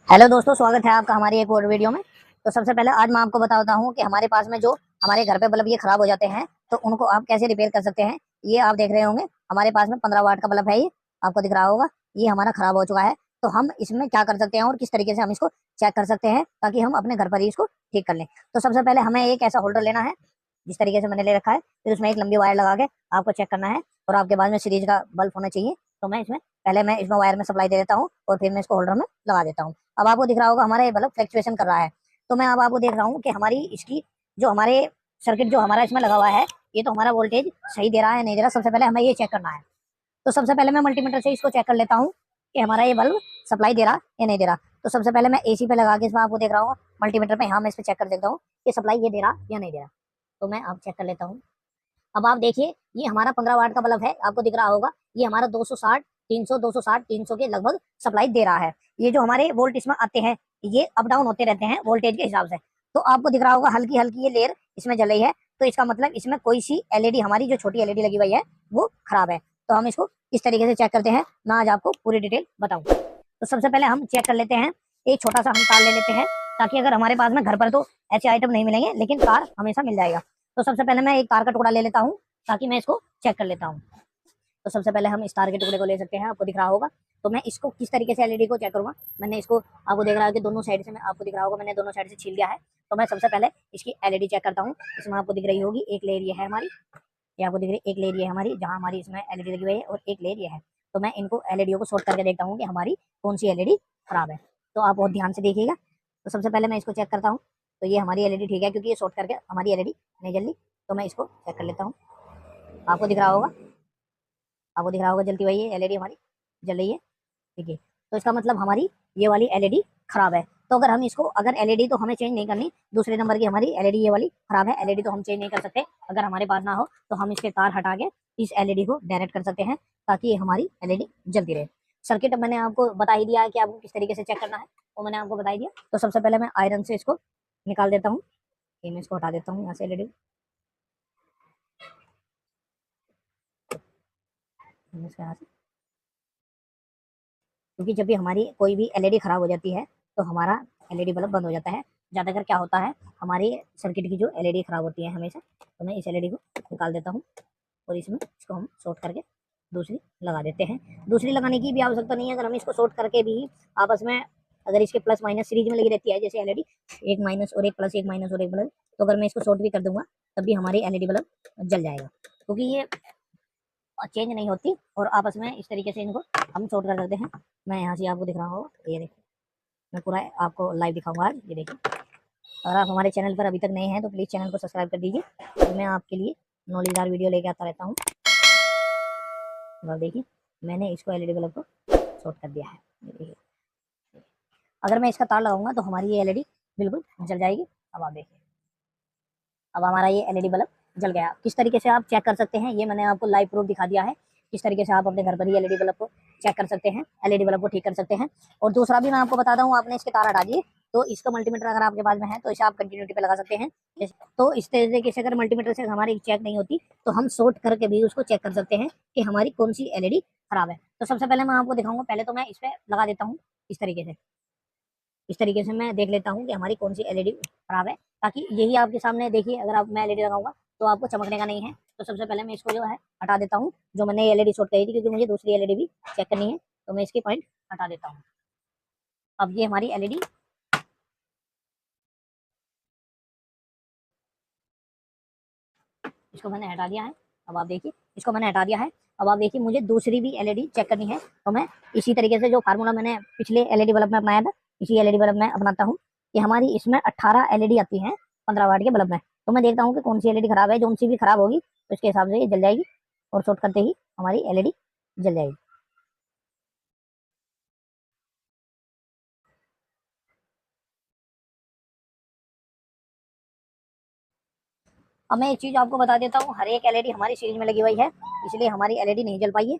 Hello दोस्तों, स्वागत है आपका हमारी एक और वीडियो में। तो सबसे पहले आज मैं आपको बताता हूँ कि हमारे पास में जो हमारे घर पे बल्ब ये खराब हो जाते हैं तो उनको आप कैसे रिपेयर कर सकते हैं। ये आप देख रहे होंगे हमारे पास में 15 वाट का बल्ब है, ये आपको दिख रहा होगा। ये हमारा खराब हो चुका है। तो हम इसमें क्या कर सकते हैं और किस तरीके से हम इसको चेक कर सकते हैं ताकि हम अपने घर पर ही इसको ठीक कर लें। तो सबसे पहले हमें एक ऐसा होल्डर लेना है जिस तरीके से मैंने ले रखा है। फिर उसमें एक लंबी वायर लगा के आपको चेक करना है और आपके पास में सीरीज का बल्ब होना चाहिए। तो मैं इसमें वायर में सप्लाई दे देता हूँ और फिर मैं इसको होल्डर में लगा देता हूँ। अब आपको दिख रहा होगा हमारा ये बल्ब फ्लक्चुएशन कर रहा है। तो मैं अब आपको देख रहा हूँ कि हमारी इसकी जो हमारे सर्किट जो हमारा इसमें लगा हुआ है ये तो हमारा वोल्टेज सही दे रहा है नहीं दे रहा। सबसे पहले हमें ये चेक करना है। तो सबसे पहले मैं मल्टीमीटर से इसको चेक कर लेता हूँ कि हमारा ये बल्ब सप्लाई दे रहा या नहीं दे रहा। तो सबसे पहले मैं एसी पे लगा के इसमें आपको देख रहा हूँ मल्टीमीटर पे। यहाँ मैं इस पे चेक कर देखता हूँ कि सप्लाई ये दे रहा या नहीं दे रहा। तो मैं अब चेक कर लेता हूँ। अब आप देखिए ये हमारा 15 वाट का बल्ब है, आपको दिख रहा होगा। ये हमारा 260 300 260 300 के लगभग सप्लाई दे रहा है। ये जो हमारे वोल्ट इसमें आते हैं ये अप डाउन होते रहते हैं वोल्टेज के हिसाब से। तो आपको दिख रहा होगा हल्की हल्की ये लेयर इसमें जल रही है। तो इसका मतलब इसमें कोई सी एलईडी, हमारी जो छोटी एलईडी लगी हुई है वो खराब है। तो हम इसको इस तरीके से चेक करते हैं। मैं आज आपको पूरी डिटेल बताऊँ। तो सबसे पहले हम चेक कर लेते हैं। एक छोटा सा हम तार ले लेते हैं ताकि अगर हमारे पास में घर पर तो ऐसे आइटम नहीं मिलेंगे लेकिन तार हमेशा मिल जाएगा। तो सबसे पहले मैं एक तार का टुकड़ा ले लेता हूँ ताकि मैं इसको चेक कर लेता हूँ। तो सबसे पहले हम इस तार के टुकड़े को ले सकते हैं, आपको दिख रहा होगा। तो मैं इसको किस तरीके से एलईडी को चेक करूंगा। मैंने इसको आपको देख रहा है कि दोनों साइड से, मैं आपको दिख रहा होगा मैंने दोनों साइड से छील दिया है। तो मैं सबसे पहले इसकी एलईडी चेक करता हूँ। इसमें आपको दिख रही होगी एक लेयर ये है हमारी, ये आपको दिख रही है एक लेयर ये है हमारी, जहाँ हमारी इसमें एलईडी लगी हुई है, और एक लेयर ये है। तो मैं इनको एलईडी को शॉर्ट करके देखता हूँ कि हमारी कौन सी एलईडी खराब है। तो आप बहुत ध्यान से देखिएगा। तो सबसे पहले मैं इसको चेक करता हूँ। तो ये हमारी एलईडी ठीक है क्योंकि ये शॉर्ट करके हमारी एलईडी नहीं जल रही। तो मैं इसको चेक कर लेता हूँ। आपको दिख रहा होगा, आपको दिख रहा होगा जलती हुई एलईडी हमारी जल रही है। ठीक है, तो इसका मतलब हमारी ये वाली एलईडी खराब है। तो अगर हम इसको, अगर एलईडी तो हमें चेंज नहीं करनी, दूसरे नंबर की हमारी एलईडी ये वाली खराब है, एलईडी तो हम चेंज नहीं कर सकते। अगर हमारे पास ना हो तो हम इसके तार हटा के इस एलईडी को डायरेक्ट कर सकते हैं ताकि ये हमारी एलईडी जलती रहे। सर्किट मैंने आपको बता ही दिया है कि आपको किस तरीके से चेक करना है, वो मैंने आपको बता ही दिया। तो सबसे पहले मैं आयरन से इसको निकाल देता हूँ। ये मैं इसको हटा देता हूँ यहाँ से एलईडी, यहाँ से। क्योंकि जब भी हमारी कोई भी एलईडी खराब हो जाती है तो हमारा एलईडी बल्ब बंद हो जाता है। ज़्यादातर क्या होता है हमारी सर्किट की जो एलईडी खराब होती है हमेशा। तो मैं इस एलईडी को निकाल देता हूँ और इसमें इसको हम शॉर्ट करके दूसरी लगा देते हैं। दूसरी लगाने की भी आवश्यकता नहीं है। अगर हम इसको शॉर्ट करके भी आपस में, अगर इसके प्लस माइनस सीरीज में लगी रहती है जैसे एलईडी, एक माइनस और एक प्लस, एक माइनस और एक प्लस, तो अगर मैं इसको शॉर्ट भी कर दूंगा तब भी हमारी एलईडी बल्ब जल जाएगा क्योंकि ये चेंज नहीं होती। और आपस में इस तरीके से इनको हम शॉर्ट कर सकते हैं। मैं यहाँ से आपको दिख रहा होगा, ये देखिए मैं पूरा आपको लाइव दिखाऊंगा आज। ये देखिए, अगर आप हमारे चैनल पर अभी तक नए हैं तो प्लीज़ चैनल को सब्सक्राइब कर दीजिए। तो मैं आपके लिए नॉलेजदार वीडियो लेके आता रहता हूँ। और देखिए मैंने इसको एलईडी बल्ब को शॉर्ट कर दिया है। ये देखिए, अगर मैं इसका तार लगाऊंगा तो हमारी ये एलईडी बिल्कुल जल जाएगी। अब आप देखिए, अब हमारा ये एलईडी बल्ब जल गया। किस तरीके से आप चेक कर सकते हैं ये मैंने आपको लाइव प्रूफ दिखा दिया है। किस तरीके से आप अपने घर पर ही एलईडी बल्ब को चेक कर सकते हैं, एलईडी बल्ब को ठीक कर सकते हैं। और दूसरा भी मैं आपको बताता हूँ, आपने इसके तार हटा दिए तो इसका मल्टीमीटर अगर आपके पास में है तो इसे आप कंटिन्यूटी पे लगा सकते हैं। तो इस तरीके से अगर मल्टीमीटर से हमारी चेक नहीं होती तो हम शॉर्ट करके भी उसको चेक कर सकते हैं कि हमारी कौन सी एलईडी खराब है। तो सबसे पहले मैं आपको दिखाऊंगा। पहले तो मैं इस पर लगा देता हूँ इस तरीके से। इस तरीके से मैं देख लेता हूँ कि हमारी कौन सी एलईडी खराब है, ताकि यही आपके सामने देखिए। अगर आप मैं एलईडी लगाऊंगा तो आपको चमकने का नहीं है। तो सबसे पहले मैं इसको जो है हटा देता हूँ, जो मैंने एलईडी शॉर्ट करी थी, क्योंकि मुझे दूसरी एलईडी भी चेक करनी है। तो मैं इसकी पॉइंट हटा देता हूँ। अब ये हमारी एलईडी इसको मैंने हटा दिया है। अब आप देखिए, इसको मैंने हटा दिया है। अब आप देखिए मुझे दूसरी भी एलईडी चेक करनी है। तो मैं इसी तरीके से जो फार्मूला मैंने पिछले एलईडी बल्ब में अपनाया था इसी एलईडी बल्ब में अपनाता हूँ कि हमारी इसमें 18 एलईडी आती हैं 15 वाट के बल्ब में। तो मैं देखता हूँ कि कौन सी एलईडी खराब है। जो सी भी खराब होगी तो इसके हिसाब से ये जल जाएगी और शॉर्ट करते ही हमारी एलईडी जल जाएगी। अब मैं एक चीज़ आपको बता देता हूँ, हर एक एलईडी हमारी सीरीज में लगी हुई है इसलिए हमारी एलईडी नहीं जल पाई है।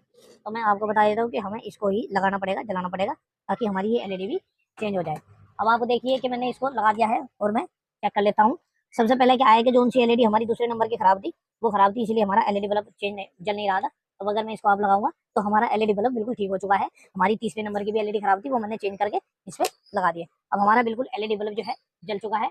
तो मैं आपको बता देता हूँ कि हमें इसको ही लगाना पड़ेगा, जलाना पड़ेगा, ताकि हमारी ये एलईडी भी चेंज हो जाए। अब आपको देखिए कि मैंने इसको लगा दिया है और मैं चेक कर लेता हूँ। सबसे पहले क्या है कि जो सी एलईडी हमारी दूसरे नंबर की खराब थी वो खराब थी, इसलिए हमारा एलईडी बल्ब चेंज जल नहीं रहा था। अब अगर मैं इसको आप लगाऊंगा तो हमारा एलईडी बल्ब बिल्कुल ठीक हो चुका है। हमारी तीसरे नंबर की भी एलईडी खराब थी, वो मैंने चेंज करके इस पे लगा दिया। अब हमारा बिल्कुल एलईडी बल्ब जो है जल चुका है।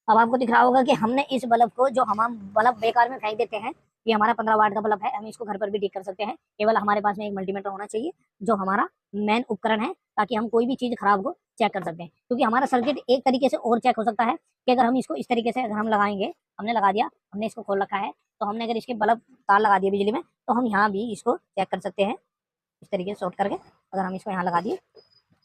अब आपको दिख रहा होगा कि हमने इस बल्ब को, जो हम बल्ब बेकार में फेंक देते हैं, ये हमारा 15 वाट का बल्ब है, हम इसको घर पर भी ठीक कर सकते हैं। केवल हमारे पास में एक मल्टीमीटर होना चाहिए जो हमारा मेन उपकरण है, ताकि हम कोई भी चीज खराब हो चेक कर सकते हैं। क्योंकि हमारा सर्किट एक तरीके से और चेक हो सकता है कि अगर हम इसको इस तरीके से अगर हम लगाएंगे, हमने लगा दिया, हमने इसको खोल रखा है, तो हमने अगर इसके बल्ब तार लगा दिए बिजली में, तो हम यहाँ भी इसको चेक कर सकते हैं इस तरीके से शॉर्ट करके। अगर हम इसको यहाँ लगा दिए,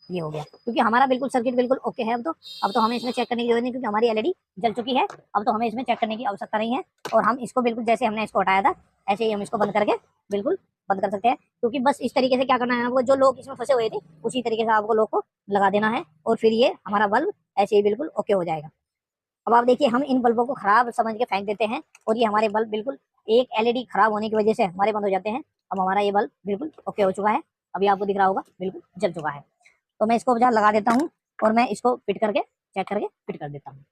ये हो गया, क्योंकि हमारा बिल्कुल सर्किट बिल्कुल ओके है। अब तो हमें इसमें चेक करने की जरूरत नहीं, क्योंकि हमारी एलईडी जल चुकी है। अब तो हमें इसमें चेक करने की आवश्यकता नहीं है, और हम इसको बिल्कुल जैसे हमने इसको हटाया था ऐसे ही हम इसको बंद करके बिल्कुल बंद कर सकते हैं। क्योंकि बस इस तरीके से क्या करना है आपको, जो लोग इसमें फंसे हुए थे उसी तरीके से आपको लोग को लगा देना है, और फिर ये हमारा बल्ब ऐसे ही बिल्कुल ओके हो जाएगा। अब आप देखिए, हम इन बल्बों को खराब समझ के फेंक देते हैं, और ये हमारे बल्ब बिल्कुल एक एलईडी खराब होने की वजह से हमारे बंद हो जाते हैं। अब हमारा ये बल्ब बिल्कुल ओके हो चुका है, अभी आपको दिख रहा होगा बिल्कुल जल चुका है। तो मैं इसको बाजार लगा देता हूँ, और मैं इसको फिट करके चेक करके फिट कर देता हूँ।